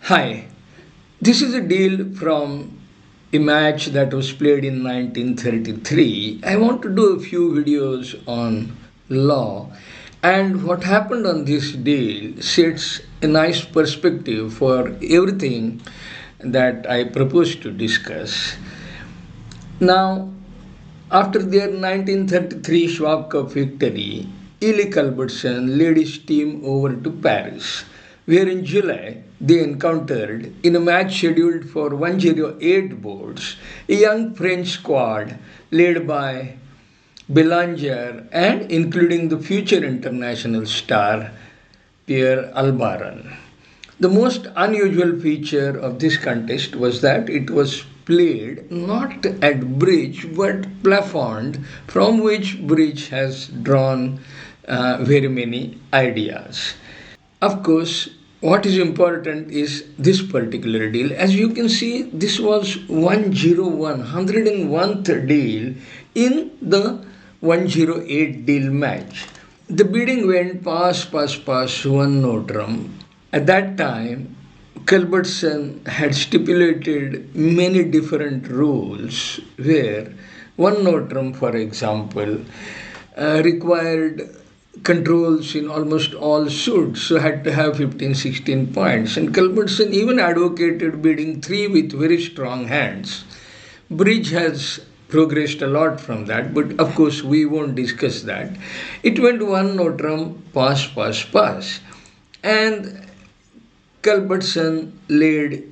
Hi, this is a deal from a match that was played in 1933. I want to do a few videos on law, and what happened on this deal sets a nice perspective for everything that I propose to discuss. Now, after their 1933 Schwab Cup victory, Ely Culbertson led his team over to Paris, where in July they encountered, in a match scheduled for 108 boards, a young French squad led by Belanger and including the future international star Pierre Albaran. The most unusual feature of this contest was that it was played not at bridge but plafond, from which bridge has drawn very many ideas. Of course, what is important is this particular deal. As you can see, this was 101th deal in the 108 deal match. The bidding went pass, one notrum. At that time, Culbertson had stipulated many different rules where one notrum, for example, required controls in almost all suits, so had to have 15, 16 points. And Culbertson even advocated bidding 3 with very strong hands. Bridge has progressed a lot from that, but of course we won't discuss that. It went one notrum, pass. And Culbertson laid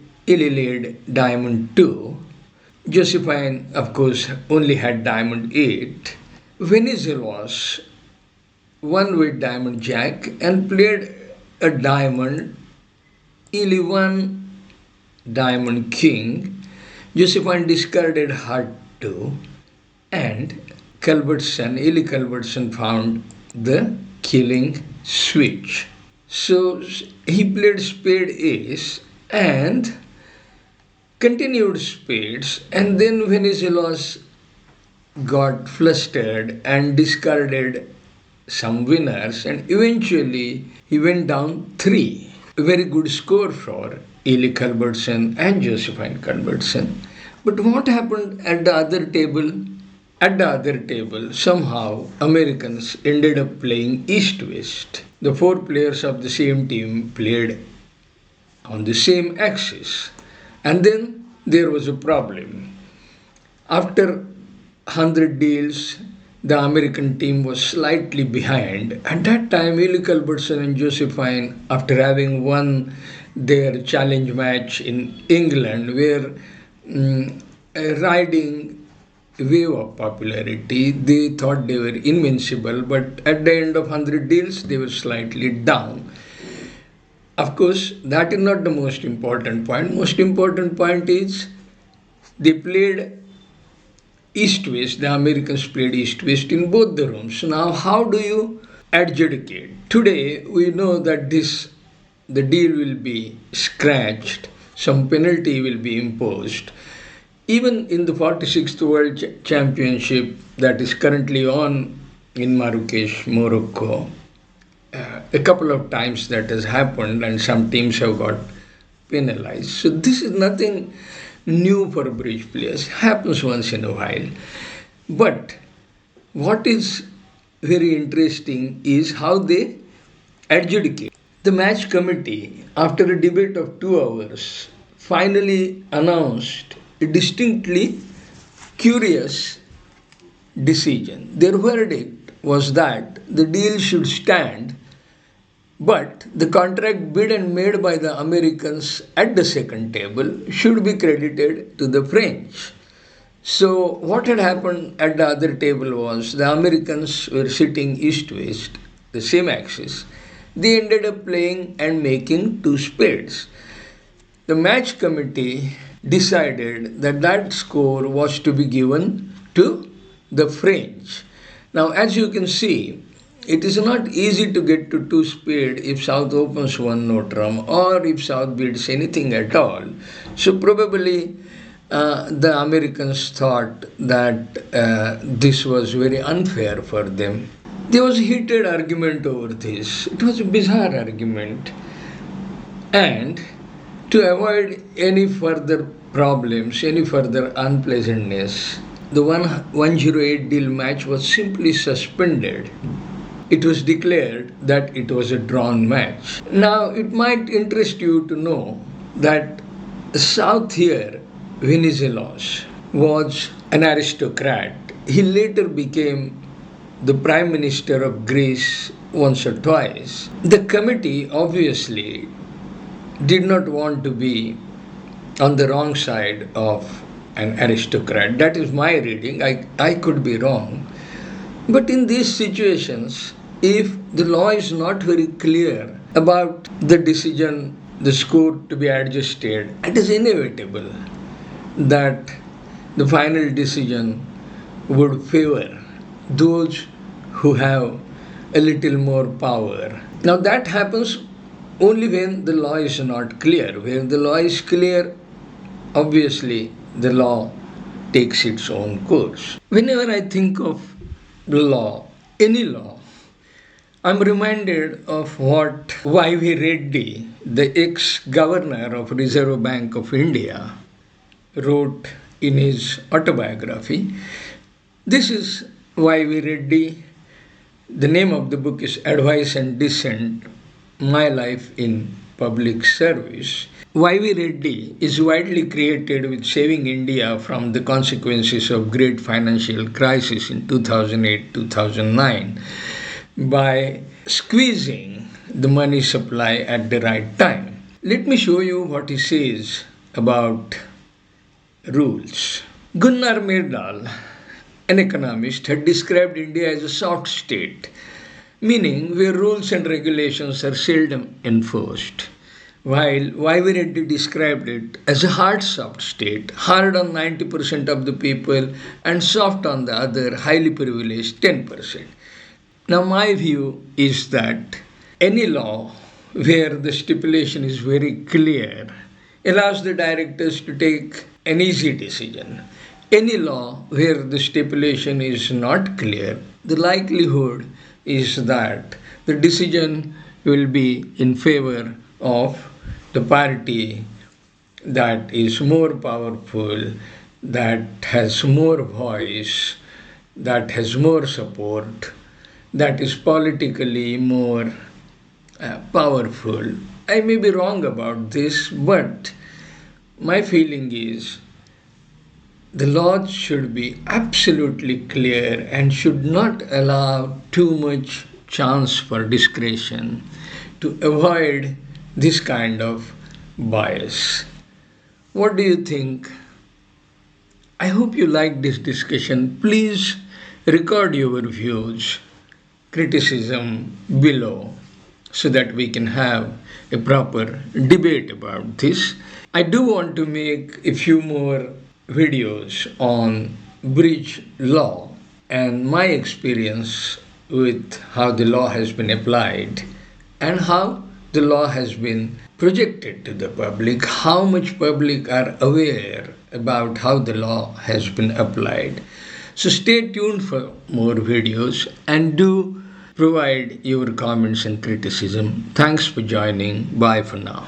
diamond 2. Josephine, of course, only had diamond 8. Venizelos won with diamond jack and played a diamond, Ely won diamond king. Josephine discarded heart 2, and Ely Culbertson found the killing switch. So he played spade ace and continued spades, and then Venizelos got flustered and discarded some winners, and eventually he went down 3. A very good score for Ely Culbertson and Josephine Culbertson. But what happened at the other table? At the other table, somehow Americans ended up playing east-west. The 4 players of the same team played on the same axis. And then there was a problem. After 100 deals, the American team was slightly behind. At that time, Ely Culbertson and Josephine, after having won their challenge match in England, were riding a wave of popularity. They thought they were invincible, but at the end of 100 deals, they were slightly down. Of course, that is not the most important point. Most important point is they played east-west. The Americans played east-west in both the rooms. Now, how do you adjudicate? Today, we know that the deal will be scratched. Some penalty will be imposed. Even in the 46th World Championship that is currently on in Marrakesh, Morocco, a couple of times that has happened and some teams have got penalized. So this is nothing new for bridge players. Happens once in a while. But what is very interesting is how they adjudicate. The match committee, after a debate of 2 hours, finally announced a distinctly curious decision. Their verdict was that the deal should stand, but the contract bid and made by the Americans at the second table should be credited to the French. So, what had happened at the other table was the Americans were sitting east-west, the same axis. They ended up playing and making 2 spades. The match committee decided that that score was to be given to the French. Now, as you can see, it is not easy to get to 2 spade if South opens one notrum or if South bids anything at all. So probably the Americans thought that this was very unfair for them. There was a heated argument over this. It was a bizarre argument. And To avoid any further problems, any further unpleasantness, the 108 deal match was simply suspended. It was declared that it was a drawn match. Now, it might interest you to know that South here, Venizelos, was an aristocrat. He later became the Prime Minister of Greece once or twice. The committee obviously did not want to be on the wrong side of an aristocrat. That is my reading. I could be wrong. But in these situations, if the law is not very clear about the decision, the score to be adjusted, it is inevitable that the final decision would favor those who have a little more power. Now, that happens only when the law is not clear. Where the law is clear, obviously the law takes its own course. Whenever I think of the law, any law, I'm reminded of what Y.V. Reddy, the ex-governor of Reserve Bank of India, wrote in his autobiography. This is Y.V. Reddy. The name of the book is Advice and Dissent, My Life in Public Service. Y.V. Reddy is widely credited with saving India from the consequences of great financial crisis in 2008-2009 by squeezing the money supply at the right time. Let me show you what he says about rules. Gunnar Myrdal, an economist, had described India as a soft state, meaning where rules and regulations are seldom enforced, while Y.V. Reddy described it as a hard soft state, hard on 90% of the people and soft on the other highly privileged 10%. Now, my view is that any law where the stipulation is very clear allows the directors to take an easy decision. Any law where the stipulation is not clear, the likelihood is that the decision will be in favor of the party that is more powerful, that has more voice, that has more support, that is politically more powerful. I may be wrong about this, but my feeling is the laws should be absolutely clear and should not allow too much chance for discretion to avoid this kind of bias. What do you think? I hope you like this discussion. Please record your views, criticism below so that we can have a proper debate about this. I do want to make a few more videos on bridge law and my experience with how the law has been applied and how the law has been projected to the public, how much public are aware about how the law has been applied. So stay tuned for more videos and do provide your comments and criticism. Thanks for joining. Bye for now.